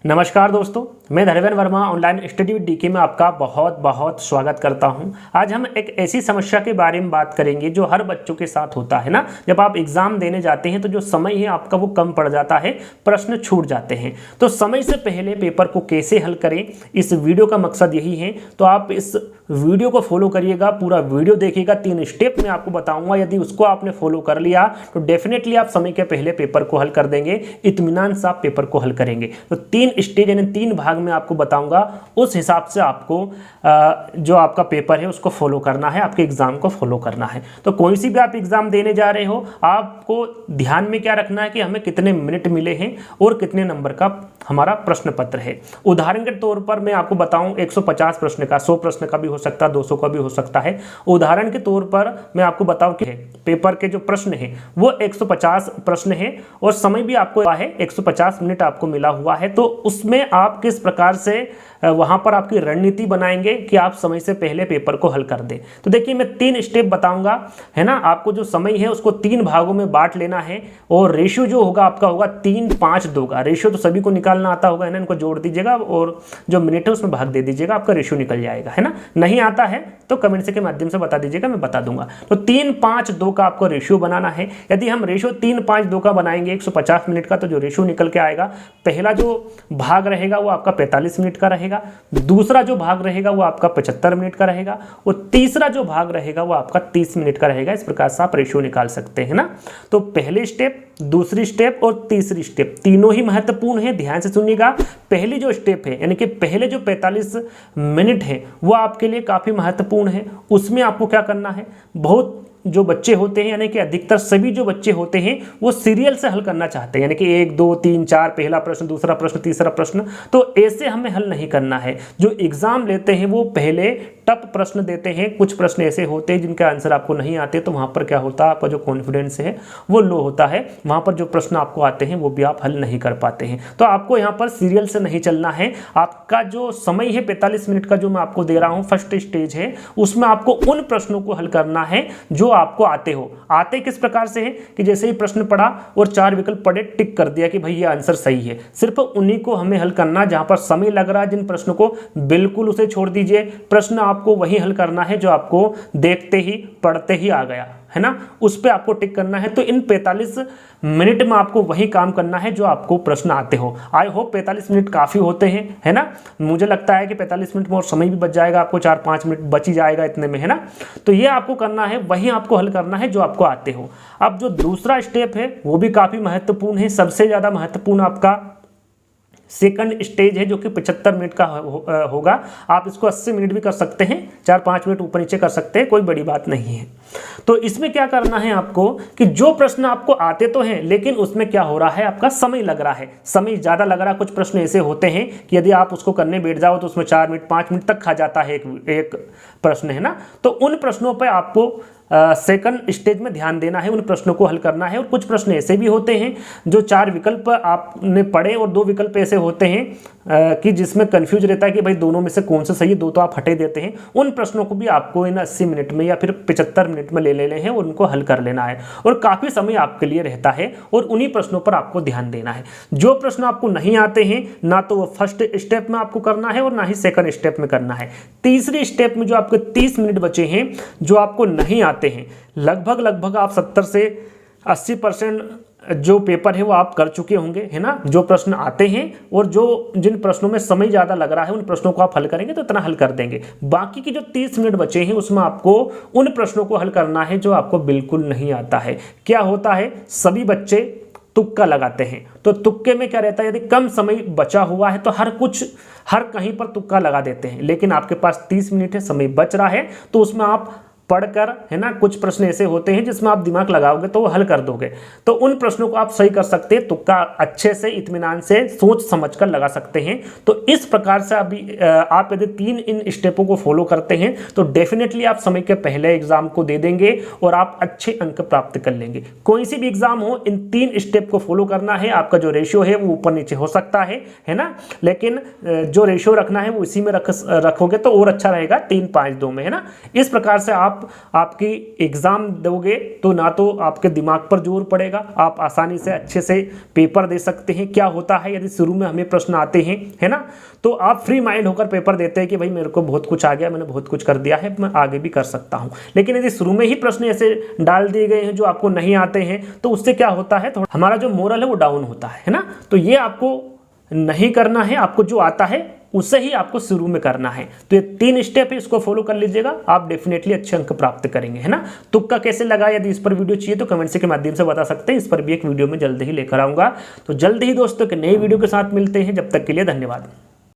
नमस्कार दोस्तों, मैं Dharmendra Verma online study with DK में आपका बहुत बहुत स्वागत करता हूं। आज हम एक ऐसी समस्या के बारे में बात करेंगे जो हर बच्चों के साथ होता है ना। जब आप एग्जाम देने जाते हैं तो जो समय है आपका वो कम पड़ जाता है, प्रश्न छूट जाते हैं। तो समय से पहले पेपर को कैसे हल करें, इस वीडियो का मकसद यही है। तो आप इस वीडियो को फॉलो करिएगा, पूरा वीडियो देखिएगा। 3 स्टेप मैं आपको बताऊंगा, यदि उसको आपने फॉलो कर लिया तो डेफिनेटली आप समय के पहले पेपर को हल कर देंगे, इत्मीनान से आप पेपर को हल करेंगे। तो 3 स्टेज यानी 3 भाग में आपको बताऊंगा, उस हिसाब से आपको जो आपका पेपर है उसको फॉलो करना है, आपके एग्जाम को फॉलो करना है। तो कोई सी भी आप एग्जाम देने जा रहे हो, आपको ध्यान में क्या रखना है कि हमें कितने मिनट मिले हैं और कितने नंबर का हमारा प्रश्न पत्र है। उदाहरण के तौर पर मैं आपको बताऊं 150 प्रश्न का, 100 प्रश्न का भी हो सकता है, 200 का भी हो सकता है। उदाहरण के तौर पर मैं आपको बताऊं कि पेपर के जो प्रश्न है वो 150 प्रश्न है और समय भी आपको है 150 मिनट आपको मिला हुआ है। तो उसमें आप किस प्रकार से वहां पर आपकी रणनीति बनाएंगे कि आप समय से पहले पेपर को हल कर दें। तो देखिए मैं 3 स्टेप बताऊंगा, है ना। आपको जो समय है उसको 3 भागों में बांट लेना है और रेशियो जो होगा आपका होगा 3-5-2 का। रेशियो तो सभी को निकालना आता होगा, है ना। इनको जोड़ दीजिएगा और जो मिनट है उसमें भाग दे दीजिएगा, आपका रेशियो निकल जाएगा, है ना। नहीं आता है तो कमेंट से के माध्यम से बता दीजिएगा, मैं बता दूंगा। तो 3-5-2 का आपको रेशियो बनाना है। यदि हम रेशियो 3-5-2 का बनाएंगे 150 मिनट का, तो जो रेशियो निकल के आएगा, पहला जो भाग रहेगा वो आपका 45 मिनट का रहेगा, दूसरा जो भाग रहेगा वो आपका 75 मिनट का रहेगा और तीसरा जो भाग रहेगा वो आपका 30 मिनट का रहेगा। इस प्रकार से आप रेशियो निकाल सकते हैं ना। तो पहले स्टेप, दूसरी स्टेप और तीसरी स्टेप तीनों ही महत्वपूर्ण है, ध्यान से सुनिएगा। पहली जो स्टेप है यानी कि पहले जो 45 मिनट है वो आपके लिए काफी महत्वपूर्ण है। उसमें आपको क्या करना है, बहुत जो बच्चे होते हैं यानी कि अधिकतर सभी जो बच्चे होते हैं वो सीरियल से हल करना चाहते हैं, यानी कि 1 2 3 4, पहला प्रश्न, दूसरा प्रश्न, तीसरा प्रश्न। तो ऐसे हमें हल नहीं करना है। जो एग्जाम लेते हैं वो पहले टफ प्रश्न देते हैं। कुछ प्रश्न ऐसे होते हैं जिनके आंसर आपको नहीं आते, तो वहां पर क्या होता है, आपका जो कॉन्फिडेंस है वो लो होता है। वहां पर जो प्रश्न आपको आते हैं वो भी आप हल नहीं कर पाते हैं। तो आपको यहाँ पर सीरियल से नहीं चलना है। आपका जो समय है 45 मिनट का जो मैं आपको दे रहा हूँ, फर्स्ट स्टेज है, उसमें आपको उन प्रश्नों को हल करना है जो आपको आते हो। आते किस प्रकार से है कि जैसे ही प्रश्न पढ़ा और 4 विकल्प पढ़े, टिक कर दिया कि भाई ये आंसर सही है। सिर्फ उन्हीं को हमें हल करना जहां पर समय लग रहा है। जिन प्रश्नों को बिल्कुल उसे छोड़ दीजिए। प्रश्न आपको वही हल करना है जो आपको देखते ही पढ़ते ही आ गया, है ना, उस पे आपको टिक करना है। तो इन 45 मिनट में आपको वही काम करना है जो आपको प्रश्न आते हो। आई होप 45 मिनट काफी होते हैं, है ना। मुझे लगता है कि 45 मिनट में और समय भी बच जाएगा, आपको 4-5 मिनट बच ही जाएगा इतने में, है ना। तो ये आपको करना है, वही आपको हल करना है जो आपको आते हो। अब जो दूसरा स्टेप है वो भी काफी महत्वपूर्ण है। सबसे ज्यादा महत्वपूर्ण आपका सेकंड स्टेज है जो कि 75 मिनट का होगा। आप इसको 80 मिनट भी कर सकते हैं, 4-5 मिनट ऊपर नीचे कर सकते हैं, कोई बड़ी बात नहीं है। तो इसमें क्या करना है आपको कि जो प्रश्न आपको आते तो हैं लेकिन उसमें क्या हो रहा है, आपका समय लग रहा है, समय ज्यादा लग रहा है। कुछ प्रश्न ऐसे होते हैं कि यदि आप उसको करने बैठ जाओ तो उसमें 4 मिनट 5 मिनट तक खा जाता है एक प्रश्न, है ना। तो उन प्रश्नों पर आपको सेकंड स्टेज में ध्यान देना है, उन प्रश्नों को हल करना है। और कुछ प्रश्न ऐसे भी होते हैं जो 4 विकल्प आपने पढ़े और 2 विकल्प ऐसे होते हैं कि जिसमें कंफ्यूज रहता है कि भाई दोनों में से कौन सा सही है, 2 तो आप हटे देते हैं। उन प्रश्नों को भी आपको इन 80 मिनट में या फिर 75 मिनट में ले लेने हैं और उनको हल कर लेना है। और काफी समय आपके लिए रहता है और उन्हीं प्रश्नों पर आपको ध्यान देना है। जो प्रश्न आपको नहीं आते हैं ना तो वो फर्स्ट स्टेप में आपको करना है और ना ही सेकंड स्टेप में करना है। तीसरी स्टेप में जो आपके 30 मिनट बचे हैं जो आपको नहीं आते हैं, लगभग आप 70 से 80% जो पेपर है वो आप कर चुके होंगे, है ना। जो प्रश्न आते हैं और जो जिन प्रश्नों में समय ज़्यादा लग रहा है उन प्रश्नों को आप हल करेंगे तो इतना हल कर देंगे। बाकी की जो 30 मिनट बचे हैं उसमें आपको उन प्रश्नों को हल करना है जो आपको बिल्कुल नहीं आता है। क्या होता है, सभी बच्चे तुक्का लगाते हैं। तो तुक्के में क्या रहता है, यदि कम समय बचा हुआ है तो हर कहीं पर तुक्का लगा देते हैं। लेकिन आपके पास 30 मिनट है, समय बच रहा है, तो उसमें आप पढ़कर, है ना, कुछ प्रश्न ऐसे होते हैं जिसमें आप दिमाग लगाओगे तो वो हल कर दोगे। तो उन प्रश्नों को आप सही कर सकते हैं, तुक्का अच्छे से इत्मीनान से सोच समझकर लगा सकते हैं। तो इस प्रकार से अभी आप यदि 3 इन स्टेपों को फॉलो करते हैं तो डेफिनेटली आप समय के पहले एग्जाम को दे देंगे और आप अच्छे अंक प्राप्त कर लेंगे। कोई सी भी एग्जाम हो, इन 3 स्टेप को फॉलो करना है। आपका जो रेशियो है वो ऊपर नीचे हो सकता है ना, लेकिन जो रेशियो रखना है वो इसी में रखोगे तो और अच्छा रहेगा, 3-5-2 में, है ना। इस प्रकार से आप आप आपकी एग्ज़ाम दोगे तो ना तो आपके दिमाग पर जोर पड़ेगा, आप आसानी से अच्छे से पेपर दे सकते हैं। क्या होता है यदि शुरू में हमें प्रश्न आते हैं, है ना, तो आप फ्री माइंड होकर पेपर देते हैं कि भाई मेरे को बहुत कुछ आ गया, मैंने बहुत कुछ कर दिया है, मैं आगे भी कर सकता हूँ। लेकिन यदि शुरू में ही प्रश्न ऐसे डाल दिए गए हैं जो आपको नहीं आते हैं, तो उससे क्या होता है, थोड़ा हमारा जो मोरल है वो डाउन होता है ना। तो ये आपको नहीं करना है, आपको जो आता है उसे ही आपको शुरू में करना है। तो ये 3 स्टेप है, इसको फॉलो कर लीजिएगा, आप डेफिनेटली अच्छे अंक प्राप्त करेंगे, है ना। तुक्का कैसे लगा, यदि इस पर वीडियो चाहिए तो कमेंट से के माध्यम से बता सकते हैं। इस पर भी एक वीडियो में जल्द ही लेकर आऊंगा। तो जल्द ही दोस्तों एक नई वीडियो के साथ मिलते हैं, जब तक के लिए धन्यवाद।